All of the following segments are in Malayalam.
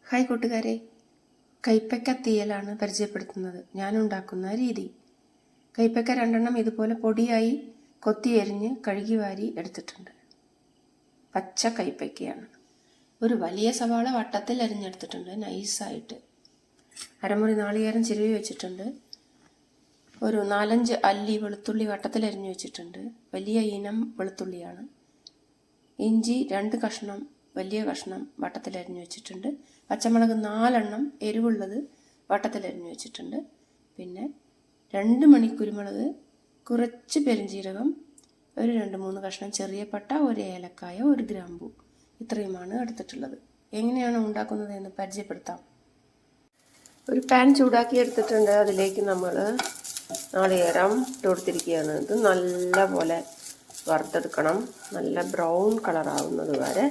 ഹായ് കൂട്ടുകാരെ, കൈപ്പയ്ക്ക തീയലാണ് പരിചയപ്പെടുത്തുന്നത്. ഞാനുണ്ടാക്കുന്ന രീതി. കൈപ്പയ്ക്ക 2 ഇതുപോലെ പൊടിയായി കൊത്തി എരിഞ്ഞ് കഴുകി വാരി എടുത്തിട്ടുണ്ട്. പച്ച കൈപ്പയ്ക്കയാണ്. ഒരു വലിയ സവാള വട്ടത്തിൽ അരിഞ്ഞെടുത്തിട്ടുണ്ട്, നൈസായിട്ട്. അരമുറി നാളികേരം ചിരവി വെച്ചിട്ടുണ്ട്. ഒരു 4-5 അല്ലി വെളുത്തുള്ളി വട്ടത്തിൽ അരിഞ്ഞു വെച്ചിട്ടുണ്ട്. വലിയ ഇനം വെളുത്തുള്ളിയാണ്. ഇഞ്ചി 2 കഷ്ണം, വലിയ കഷ്ണം വട്ടത്തിലരിഞ്ഞു വെച്ചിട്ടുണ്ട്. പച്ചമുളക് 4 എരിവുള്ളത് വട്ടത്തിലരിഞ്ഞു വെച്ചിട്ടുണ്ട്. പിന്നെ 2 മണി കുരുമുളക്, കുറച്ച് പെരുംജീരകം, ഒരു 2-3 കഷ്ണം ചെറിയ പട്ട, ഒരു ഏലക്കായ, ഒരു ഗ്രാമ്പൂ. ഇത്രയുമാണ് എടുത്തിട്ടുള്ളത്. എങ്ങനെയാണ് ഉണ്ടാക്കുന്നത് എന്ന് പരിചയപ്പെടുത്താം. ഒരു പാൻ ചൂടാക്കി എടുത്തിട്ടുണ്ട്. അതിലേക്ക് നമ്മൾ നാളികേരം ഇട്ട് കൊടുത്തിരിക്കുകയാണ്. ഇത് നല്ല പോലെ വറുത്തെടുക്കണം. നല്ല ബ്രൗൺ കളറാവുന്നത് വരെ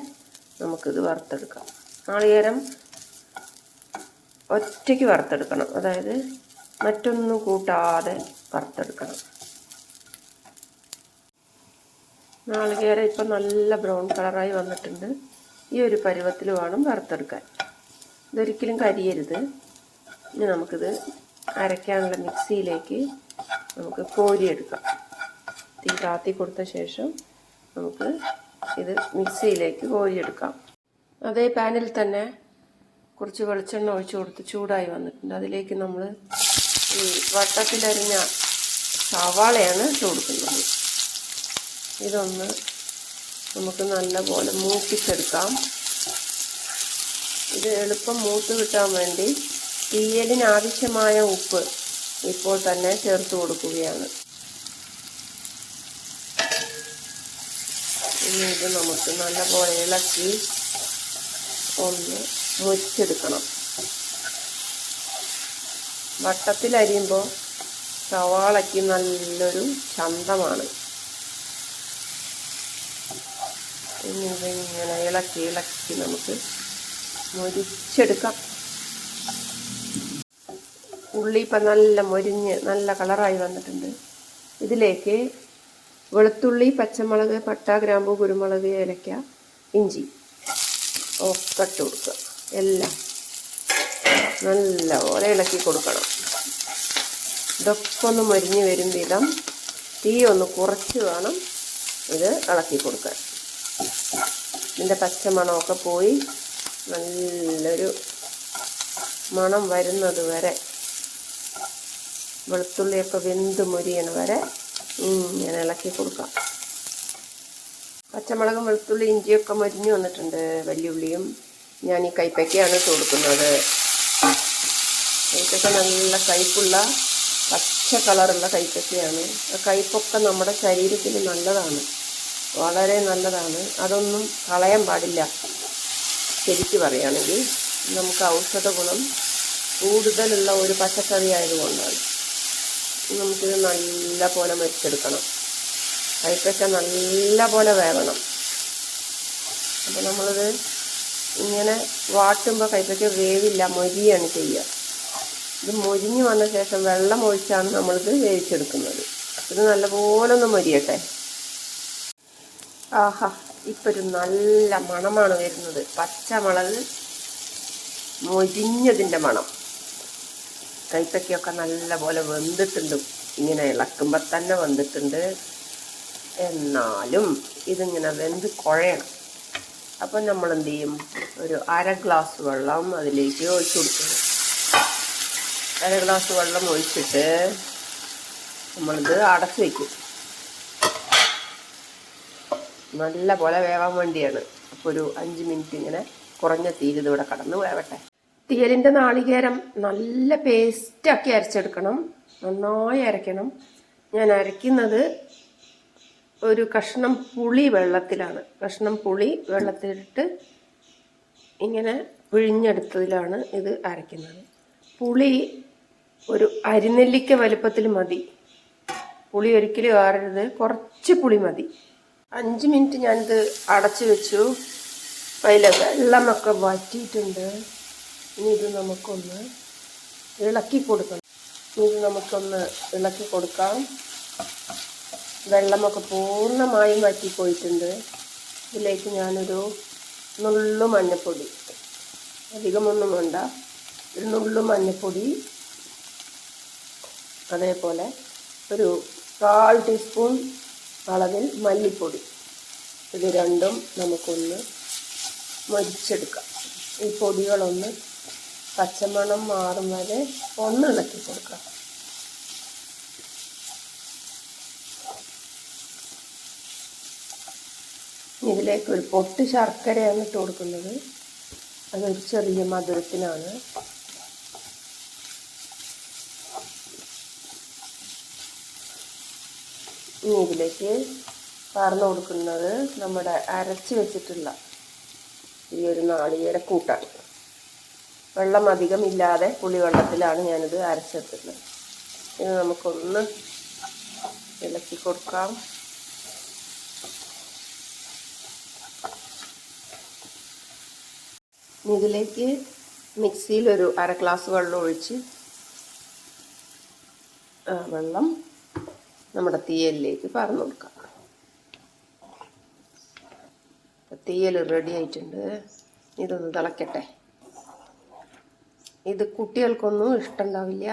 നമുക്കിത് വറുത്തെടുക്കാം. നാളികേരം ഒറ്റയ്ക്ക് വറുത്തെടുക്കണം, അതായത് മറ്റൊന്നും കൂട്ടാതെ വറുത്തെടുക്കണം. നാളികേരം ഇപ്പം നല്ല ബ്രൗൺ കളറായി വന്നിട്ടുണ്ട്. ഈ ഒരു പരുവത്തിൽ വേണം വറുത്തെടുക്കാൻ. ഇതൊരിക്കലും കരിയരുത്. ഇനി നമുക്കിത് അരയ്ക്കാനുള്ള മിക്സിയിലേക്ക് നമുക്ക് കോരിയെടുക്കാം. തീ താത്തി കൊടുത്ത ശേഷം നമുക്ക് ഇത് മിക്സിയിലേക്ക് കോരിയെടുക്കാം. അതേ പാനിൽ തന്നെ കുറച്ച് വെളിച്ചെണ്ണ ഒഴിച്ചു കൊടുത്ത് ചൂടായി വന്നിട്ടുണ്ട്. അതിലേക്ക് നമ്മൾ ഈ വട്ടത്തിലരിഞ്ഞ സവാളയാണ് ഇട്ട് കൊടുക്കുന്നത്. ഇതൊന്ന് നമുക്ക് നല്ലപോലെ മൂപ്പിച്ചെടുക്കാം. ഇത് എളുപ്പം മൂത്ത് കിട്ടാൻ വേണ്ടി തീയലിന് ആവശ്യമായ ഉപ്പ് ഇപ്പോൾ തന്നെ ചേർത്ത് കൊടുക്കുകയാണ്. ഇനി ഇത് നമുക്ക് നല്ലപോലെ ഇളക്കി ഒന്ന് മുരിച്ചെടുക്കണം. വട്ടത്തിലരിയുമ്പോൾ സവാളയ്ക്ക് നല്ലൊരു ചന്തമാണ്. ഇനി ഇതിങ്ങനെ ഇളക്കി നമുക്ക് മുരിച്ചെടുക്കാം. ഉള്ളി ഇപ്പം നല്ല മൊരിഞ്ഞ് നല്ല കളറായി വന്നിട്ടുണ്ട്. ഇതിലേക്ക് വെളുത്തുള്ളി, പച്ചമുളക്, പട്ട, ഗ്രാമ്പൂ, കുരുമുളക്, ഏലക്ക, ഇഞ്ചി ഒക്കെ ഇട്ട് കൊടുക്കുക. എല്ലാം നല്ലപോലെ ഇളക്കി കൊടുക്കണം. ഇതൊക്കെ ഒന്ന് മൊരിഞ്ഞ് വരും വിധം തീ ഒന്ന് കുറച്ച് വേണം ഇത് ഇളക്കി കൊടുക്കാൻ. ഇതിൻ്റെ പച്ചമണമൊക്കെ പോയി നല്ലൊരു മണം വരുന്നത് വരെ, വെളുത്തുള്ളിയൊക്കെ വെന്ത് മൊരിയണ വരെ ഇങ്ങനെ ഇളക്കി കൊടുക്കാം. പച്ചമുളകും വെളുത്തുള്ളി ഇഞ്ചിയൊക്കെ മൊരിഞ്ഞ് വന്നിട്ടുണ്ട്. വലിയുള്ളിയും ഞാൻ ഈ കൈപ്പയ്ക്കയാണ് ഇട്ട് കൊടുക്കുന്നത്. കൈപ്പയ്ക്ക നല്ല കയ്പുള്ള പച്ച കളറുള്ള കൈപ്പയ്ക്കയാണ്. ആ കയ്പൊക്കെ നമ്മുടെ ശരീരത്തിന് നല്ലതാണ്, വളരെ നല്ലതാണ്. അതൊന്നും കളയാൻ പാടില്ല. ശരിക്ക് പറയുകയാണെങ്കിൽ നമുക്ക് ഔഷധ ഗുണം കൂടുതലുള്ള ഒരു പച്ചക്കറി ആയതുകൊണ്ടാണ്. നമുക്കിത് നല്ല പോലെ മരിച്ചെടുക്കണം. കൈപ്പയ്ക്ക നല്ല പോലെ വേവണം. അപ്പോൾ നമ്മളിത് ഇങ്ങനെ വാട്ടുമ്പോൾ കൈപ്പയ്ക്ക വേവില്ല, മൊരിയാണ് ചെയ്യുക. ഇത് മൊരിഞ്ഞ് വന്ന ശേഷം വെള്ളം ഒഴിച്ചാണ് നമ്മളിത് വേവിച്ചെടുക്കുന്നത്. ഇത് നല്ലപോലെ ഒന്ന് മൊരിയട്ടെ. ആഹാ, ഇപ്പം ഒരു നല്ല മണമാണ് വരുന്നത്. പച്ചമുളക് മൊരിഞ്ഞതിൻ്റെ മണം. കൈപ്പയ്ക്കൊക്കെ നല്ലപോലെ വെന്തിട്ടുണ്ട്. ഇങ്ങനെ ഇളക്കുമ്പോൾ തന്നെ വെന്തിട്ടുണ്ട്. എന്നാലും ഇതിങ്ങനെ വെന്ത് കുഴയണം. അപ്പം നമ്മൾ എന്ത് ചെയ്യും, ഒരു 1/2 ഗ്ലാസ് വെള്ളം അതിലേക്ക് ഒഴിച്ചു കൊടുക്കുന്നു. 1/2 ഗ്ലാസ് വെള്ളം ഒഴിച്ചിട്ട് നമ്മളിത് അടച്ചു വയ്ക്കും. നല്ല പോലെ വേവാൻ വേണ്ടിയാണ്. അപ്പോൾ ഒരു 5 മിനിറ്റ് ഇങ്ങനെ കുറഞ്ഞ തീയിൽ ഇതിവിടെ കടന്ന് വേവട്ടെ. തീയലിൻ്റെ നാളികേരം നല്ല പേസ്റ്റാക്കി അരച്ചെടുക്കണം. നന്നായി അരയ്ക്കണം. ഞാൻ അരയ്ക്കുന്നത് ഒരു കഷ്ണം പുളി വെള്ളത്തിലാണ്. കഷ്ണം പുളി വെള്ളത്തിലിട്ട് ഇങ്ങനെ പിഴിഞ്ഞെടുത്തതിലാണ് ഇത് അരയ്ക്കുന്നത്. പുളി ഒരു അരിനെല്ലിക്ക വലുപ്പത്തിൽ മതി. പുളി ഒരിക്കലും ആറരുത്, കുറച്ച് പുളി മതി. 5 മിനിറ്റ് ഞാനിത് അടച്ചു വെച്ചു. അതിൽ വെള്ളമൊക്കെ വറ്റിയിട്ടുണ്ട്. ഇനി ഇത് നമുക്കൊന്ന് ഇളക്കി കൊടുക്കണം. വെള്ളമൊക്കെ പൂർണ്ണമായും വറ്റിപ്പോയിട്ടുണ്ട്. ഇതിലേക്ക് ഞാനൊരു നുള്ളു മഞ്ഞൾപ്പൊടി, അധികമൊന്നും വേണ്ട. ഒരു നുള്ളു മഞ്ഞൾപ്പൊടി, അതേപോലെ ഒരു 1/4 ടീസ്പൂൺ അളവിൽ മല്ലിപ്പൊടി. ഇത് രണ്ടും നമുക്കൊന്ന് മൊരിച്ചെടുക്കാം. ഈ പൊടികളൊന്ന് പച്ചമണം മാറും വരെ ഒന്ന് ഇളക്കി കൊടുക്കാം. ഇതിലേക്ക് ഒരു പൊട്ട് ശർക്കരയാണ് ഇട്ട് കൊടുക്കുന്നത്. അതൊരു ചെറിയ മധുരത്തിനാണ്. ഇനി ഇതിലേക്ക് പാർന്നു കൊടുക്കുന്നത് നമ്മുടെ അരച്ച് വെച്ചിട്ടുള്ള ഈ ഒരു നാളികേരക്കൂട്ടാണ്. വെള്ളം അധികം ഇല്ലാതെ പുളിവെള്ളത്തിലാണ് ഞാനിത് അരച്ചെടുക്കുന്നത്. ഇത് നമുക്കൊന്ന് ഇളക്കി കൊടുക്കാം. ഇതിലേക്ക് മിക്സിയിൽ ഒരു 1/2 ഗ്ലാസ് വെള്ളം ഒഴിച്ച് വെള്ളം നമ്മുടെ തീയലിലേക്ക് പാർന്നു കൊടുക്കാം. തീയൽ റെഡി ആയിട്ടുണ്ട്. ഇതൊന്ന് തിളക്കട്ടെ. ഇത് കുട്ടികൾക്കൊന്നും ഇഷ്ടമുണ്ടാവില്ല,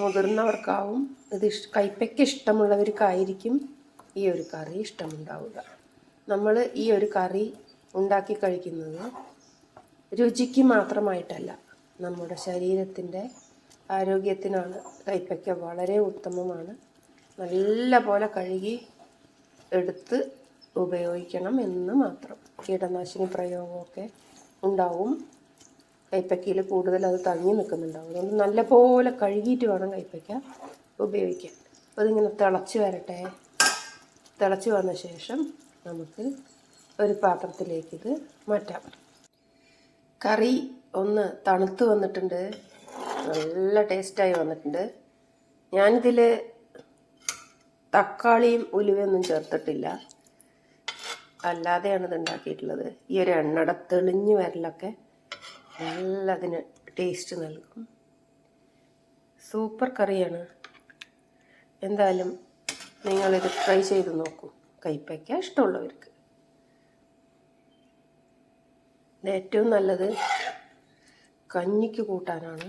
മുതിർന്നവർക്കാവും. ഇത് കയ്പ്പയ്ക്ക് ഇഷ്ടമുള്ളവർക്കായിരിക്കും ഈ ഒരു കറി ഇഷ്ടമുണ്ടാവുക. നമ്മൾ ഈ ഒരു കറി ഉണ്ടാക്കി കഴിക്കുന്നത് രുചിക്ക് മാത്രമായിട്ടല്ല, നമ്മുടെ ശരീരത്തിൻ്റെ ആരോഗ്യത്തിനാണ്. കയ്പ്പയ്ക്ക വളരെ ഉത്തമമാണ്. നല്ല പോലെ കഴുകി എടുത്ത് ഉപയോഗിക്കണം എന്ന് മാത്രം. കീടനാശിനി പ്രയോഗമൊക്കെ ഉണ്ടാവും. കയ്പ്പയ്ക്കയിൽ കൂടുതൽ അത് തങ്ങി നിൽക്കുന്നുണ്ടാവും. അതുകൊണ്ട് നല്ല പോലെ കഴുകിയിട്ട് വേണം കയ്പ്പയ്ക്ക ഉപയോഗിക്കാൻ. അപ്പോൾ അതിങ്ങനെ തിളച്ച് വരട്ടെ. തിളച്ച് വന്ന ശേഷം നമുക്ക് ഒരു പാത്രത്തിലേക്ക് ഇത് മാറ്റാം. കറി ഒന്ന് തണുത്ത് വന്നിട്ടുണ്ട്, നല്ല ടേസ്റ്റായി വന്നിട്ടുണ്ട്. ഞാനിതിൽ തക്കാളിയും ഉലുവയൊന്നും ചേർത്തിട്ടില്ല, അല്ലാതെയാണ് ഇത് ഉണ്ടാക്കിയിട്ടുള്ളത്. ഈ ഒരു എണ്ണയുടെ തെളിഞ്ഞ് വരലൊക്കെ നല്ല അതിന് ടേസ്റ്റ് നൽകും. സൂപ്പർ കറിയാണ്. എന്തായാലും നിങ്ങളിത് ട്രൈ ചെയ്ത് നോക്കൂ, കയ്പ്പയ്ക്ക ഇഷ്ടമുള്ളവർക്ക്. ഏറ്റവും നല്ലത് കഞ്ഞിക്ക് കൂട്ടാനാണ്.